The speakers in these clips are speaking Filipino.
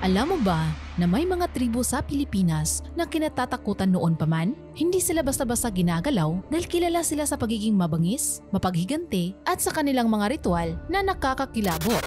Alam mo ba na may mga tribo sa Pilipinas na kinatatakutan noon pa man? Hindi sila basta-basta ginagalaw dahil kilala sila sa pagiging mabangis, mapaghigante at sa kanilang mga ritual na nakakakilabot.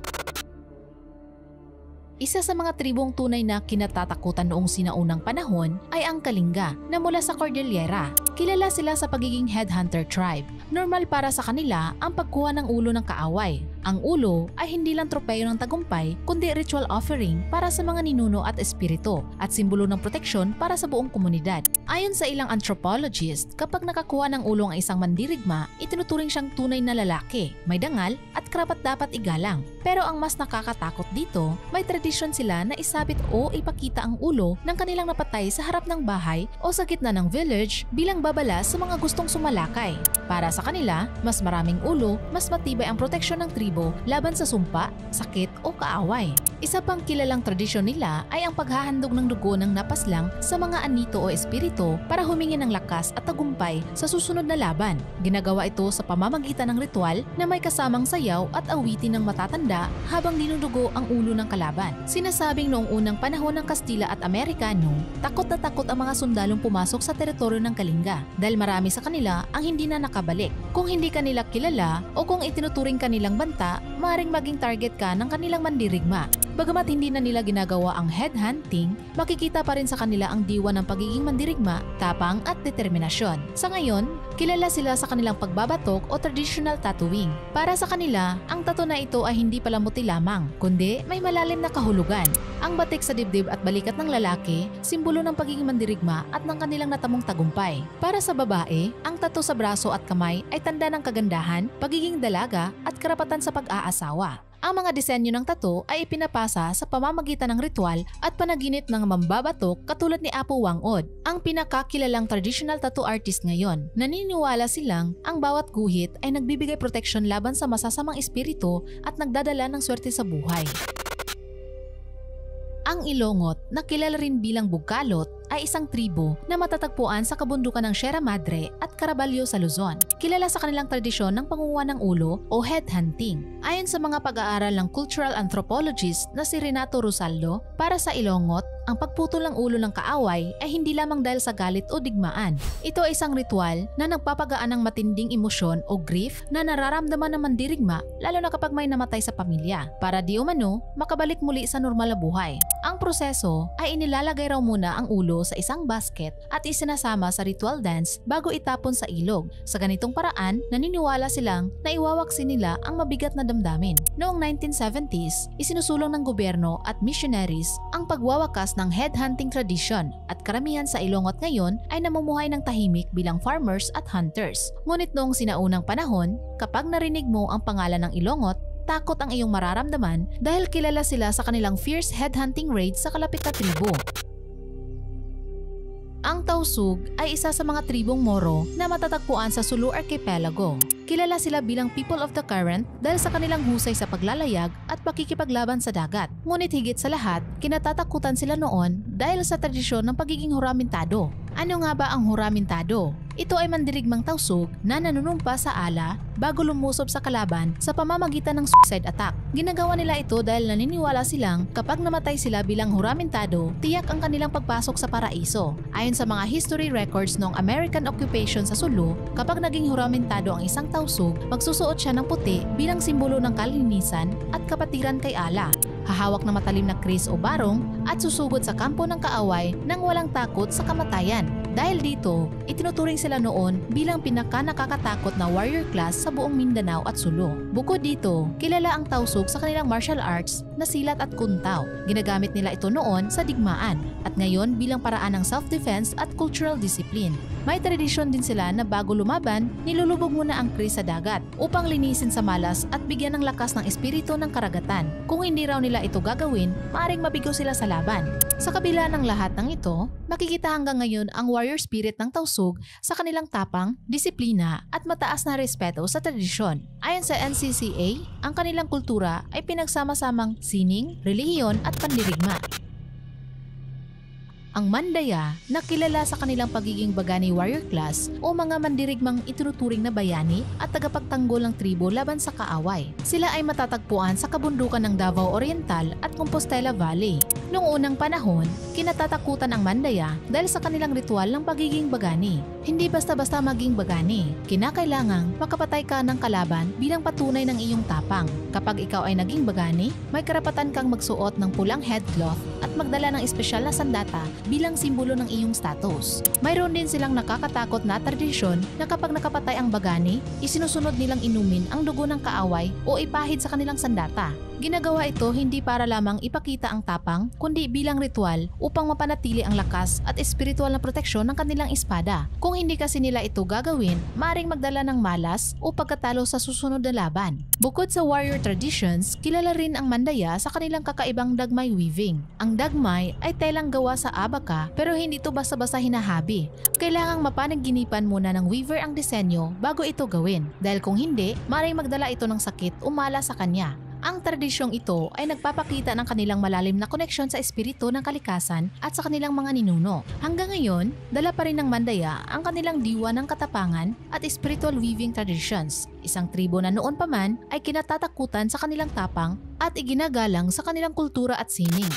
Isa sa mga tribong tunay na kinatatakutan noong sinaunang panahon ay ang Kalinga na mula sa Cordillera. Kilala sila sa pagiging headhunter tribe. Normal para sa kanila ang pagkuha ng ulo ng kaaway. Ang ulo ay hindi lang tropeyo ng tagumpay kundi ritual offering para sa mga ninuno at espiritu at simbolo ng proteksyon para sa buong komunidad. Ayon sa ilang anthropologist, kapag nakakuha ng ulo ang isang mandirigma, itinuturing siyang tunay na lalaki, may dangal at karapat-dapat igalang. Pero ang mas nakakatakot dito, may tradisyon sila na isabit o ipakita ang ulo ng kanilang napatay sa harap ng bahay o sa gitna ng village bilang babala sa mga gustong sumalakay. Para sa kanila, mas maraming ulo, mas matibay ang proteksyon ng tribo laban sa sumpa, sakit o kaaway. Isa pang kilalang tradisyon nila ay ang paghahandog ng dugo ng napaslang sa mga anito o espiritu para humingi ng lakas at tagumpay sa susunod na laban. Ginagawa ito sa pamamagitan ng ritual na may kasamang sayaw at awitin ng matatanda habang dinudugo ang ulo ng kalaban. Sinasabing noong unang panahon ng Kastila at Amerikano, takot na takot ang mga sundalong pumasok sa teritoryo ng Kalinga dahil marami sa kanila ang hindi na nakabalik. Kung hindi kanila kilala o kung itinuturing kanilang banta, maaaring maging target ka ng kanilang mandirigma. Bagamat hindi na nila ginagawa ang headhunting, makikita pa rin sa kanila ang diwa ng pagiging mandirigma, tapang at determinasyon. Sa ngayon, kilala sila sa kanilang pagbabatok o traditional tattooing. Para sa kanila, ang tattoo na ito ay hindi palamuti lamang, kundi may malalim na kahulugan. Ang batik sa dibdib at balikat ng lalaki, simbolo ng pagiging mandirigma at ng kanilang natamong tagumpay. Para sa babae, ang tattoo sa braso at kamay ay tanda ng kagandahan, pagiging dalaga at karapatan sa pag-aasawa. Ang mga disenyo ng tattoo ay ipinapasa sa pamamagitan ng ritual at panaginip ng mambabatok katulad ni Apo Wang-od, ang pinakakilalang traditional tattoo artist ngayon. Naniniwala silang ang bawat guhit ay nagbibigay proteksyon laban sa masasamang espiritu at nagdadala ng swerte sa buhay. Ang Ilongot, na kilala rin bilang Bugkalot, ay isang tribo na matatagpuan sa kabundukan ng Sierra Madre at Caraballo sa Luzon. Kilala sa kanilang tradisyon ng pangunguha ng ulo o headhunting. Ayon sa mga pag-aaral ng cultural anthropologist na si Renato Rosaldo, para sa Ilongot, ang pagputol ng ulo ng kaaway ay hindi lamang dahil sa galit o digmaan. Ito ay isang ritual na nagpapagaan ng matinding emosyon o grief na nararamdaman ng mandirigma lalo na kapag may namatay sa pamilya para di umano makabalik muli sa normal na buhay. Ang proseso ay inilalagay raw muna ang ulo sa isang basket at isinasama sa ritual dance bago itapon sa ilog. Sa ganitong paraan, naniniwala silang na iwawaksin nila ang mabigat na damdamin. Noong 1970s, isinusulong ng gobyerno at missionaries ang pagwawakas ng headhunting tradition at karamihan sa Ilongot ngayon ay namumuhay ng tahimik bilang farmers at hunters. Ngunit noong sinaunang panahon, kapag narinig mo ang pangalan ng Ilongot, takot ang iyong mararamdaman dahil kilala sila sa kanilang fierce headhunting raids sa kalapit na tribo. Ang Tausug ay isa sa mga tribong Moro na matatagpuan sa Sulu Archipelago. Kilala sila bilang people of the current dahil sa kanilang husay sa paglalayag at pakikipaglaban sa dagat. Ngunit higit sa lahat, kinatatakutan sila noon dahil sa tradisyon ng pagiging huramintado. Ano nga ba ang huramintado? Ito ay mandirigmang Tausug na nanunumpa sa ala bago lumusob sa kalaban sa pamamagitan ng suicide attack. Ginagawa nila ito dahil naniniwala silang kapag namatay sila bilang huramintado, tiyak ang kanilang pagpasok sa paraiso. Ayon sa mga history records ng American occupation sa Sulu, kapag naging huramintado ang isang Tausug, magsusuot siya ng puti bilang simbolo ng kalinisan at kapatiran kay ala. Hahawak na matalim na kris o barong at susugod sa kampo ng kaaway nang walang takot sa kamatayan. Dahil dito, itinuturing sila noon bilang pinaka-nakakatakot na warrior class sa buong Mindanao at Sulu. Bukod dito, kilala ang Tausug sa kanilang martial arts na silat at kuntaw. Ginagamit nila ito noon sa digmaan at ngayon bilang paraan ng self-defense at cultural discipline. May tradisyon din sila na bago lumaban, nilulubog muna ang kris sa dagat upang linisin sa malas at bigyan ng lakas ng espiritu ng karagatan. Kung hindi raw nila ito gagawin, maaaring mabigo sila sa laban. Sa kabila ng lahat ng ito, makikita hanggang ngayon ang warrior spirit ng Tausug sa kanilang tapang, disiplina at mataas na respeto sa tradisyon. Ayon sa NCCA, ang kanilang kultura ay pinagsama-samang sining, relihiyon at pandirigma. Ang Mandaya, na kilala sa kanilang pagiging Bagani warrior class o mga mandirigmang itinuturing na bayani at tagapagtanggol ng tribo laban sa kaaway. Sila ay matatagpuan sa kabundukan ng Davao Oriental at Compostela Valley. Noong unang panahon, kinatatakutan ang Mandaya dahil sa kanilang ritual ng pagiging Bagani. Hindi basta-basta maging Bagani, kinakailangang makapatay ka ng kalaban bilang patunay ng iyong tapang. Kapag ikaw ay naging Bagani, may karapatan kang magsuot ng pulang headcloth at magdala ng espesyal na sandata bilang simbolo ng iyong status. Mayroon din silang nakakatakot na tradisyon na kapag nakapatay ang Bagani, isinusunod nilang inumin ang dugo ng kaaway o ipahid sa kanilang sandata. Ginagawa ito hindi para lamang ipakita ang tapang, kundi bilang ritual upang mapanatili ang lakas at espiritual na proteksyon ng kanilang espada. Kung hindi kasi nila ito gagawin, maaaring magdala ng malas o pagkatalo sa susunod na laban. Bukod sa warrior traditions, kilala rin ang Mandaya sa kanilang kakaibang dagmay weaving. Ang dagmay ay telang gawa sa abaka pero hindi ito basta-basta hinahabi. Kailangang mapanaginipan muna ng weaver ang disenyo bago ito gawin dahil kung hindi, maaaring magdala ito ng sakit o malas sa kanya. Ang tradisyong ito ay nagpapakita ng kanilang malalim na koneksyon sa espiritu ng kalikasan at sa kanilang mga ninuno. Hanggang ngayon, dala pa rin ng Mandaya ang kanilang diwa ng katapangan at spiritual weaving traditions. Isang tribo na noon pa man ay kinatatakutan sa kanilang tapang at iginagalang sa kanilang kultura at sining.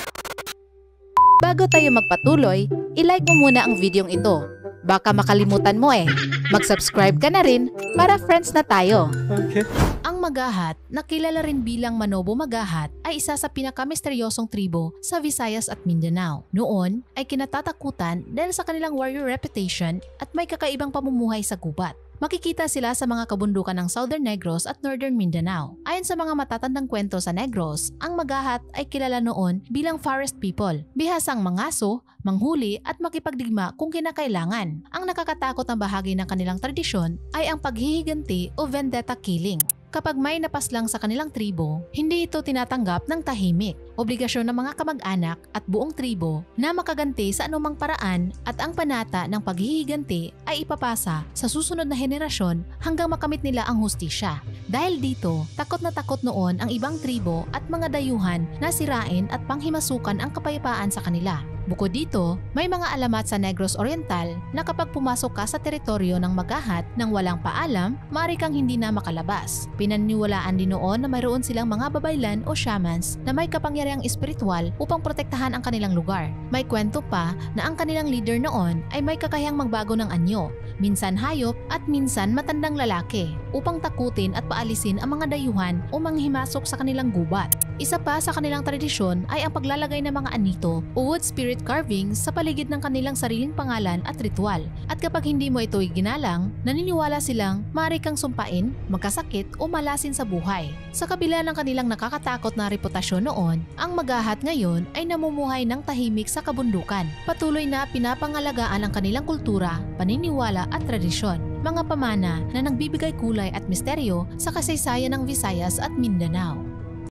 Bago tayo magpatuloy, i-like mo muna ang videong ito. Baka makalimutan mo eh. Mag-subscribe ka na rin para friends na tayo. Okay. Ang Magahat, na kilala rin bilang Manobo Magahat, ay isa sa pinakamisteryosong tribo sa Visayas at Mindanao. Noon ay kinatatakutan dahil sa kanilang warrior reputation at may kakaibang pamumuhay sa gubat. Makikita sila sa mga kabundukan ng Southern Negros at Northern Mindanao. Ayon sa mga matatandang kwento sa Negros, ang Magahat ay kilala noon bilang forest people, bihasang mangaso, manghuli at makipagdigma kung kinakailangan. Ang nakakatakot na bahagi ng kanilang tradisyon ay ang paghihiganti o vendetta killing. Kapag may napaslang sa kanilang tribo, hindi ito tinatanggap ng tahimik. Obligasyon ng mga kamag-anak at buong tribo na makaganti sa anumang paraan at ang panata ng paghihiganti ay ipapasa sa susunod na henerasyon hanggang makamit nila ang hustisya. Dahil dito, takot na takot noon ang ibang tribo at mga dayuhan na sirain at panghimasukan ang kapayapaan sa kanila. Bukod dito, may mga alamat sa Negros Oriental na kapag pumasok ka sa teritoryo ng Magahat nang walang paalam, maaari kang hindi na makalabas. Pinaniniwalaan din noon na mayroon silang mga babaylan o shamans na may kapangyarihang espiritual upang protektahan ang kanilang lugar. May kwento pa na ang kanilang leader noon ay may kakayahang magbago ng anyo, minsan hayop at minsan matandang lalaki, upang takutin at paalisin ang mga dayuhan o manghimasok sa kanilang gubat. Isa pa sa kanilang tradisyon ay ang paglalagay ng mga anito o wood spirit carvings sa paligid ng kanilang sariling pangalan at ritual. At kapag hindi mo ito iginalang, naniniwala silang maaari kang sumpain, magkasakit o malasin sa buhay. Sa kabila ng kanilang nakakatakot na reputasyon noon, ang Magahat ngayon ay namumuhay ng tahimik sa kabundukan. Patuloy na pinapangalagaan ang kanilang kultura, paniniwala at tradisyon. Mga pamana na nagbibigay kulay at misteryo sa kasaysayan ng Visayas at Mindanao.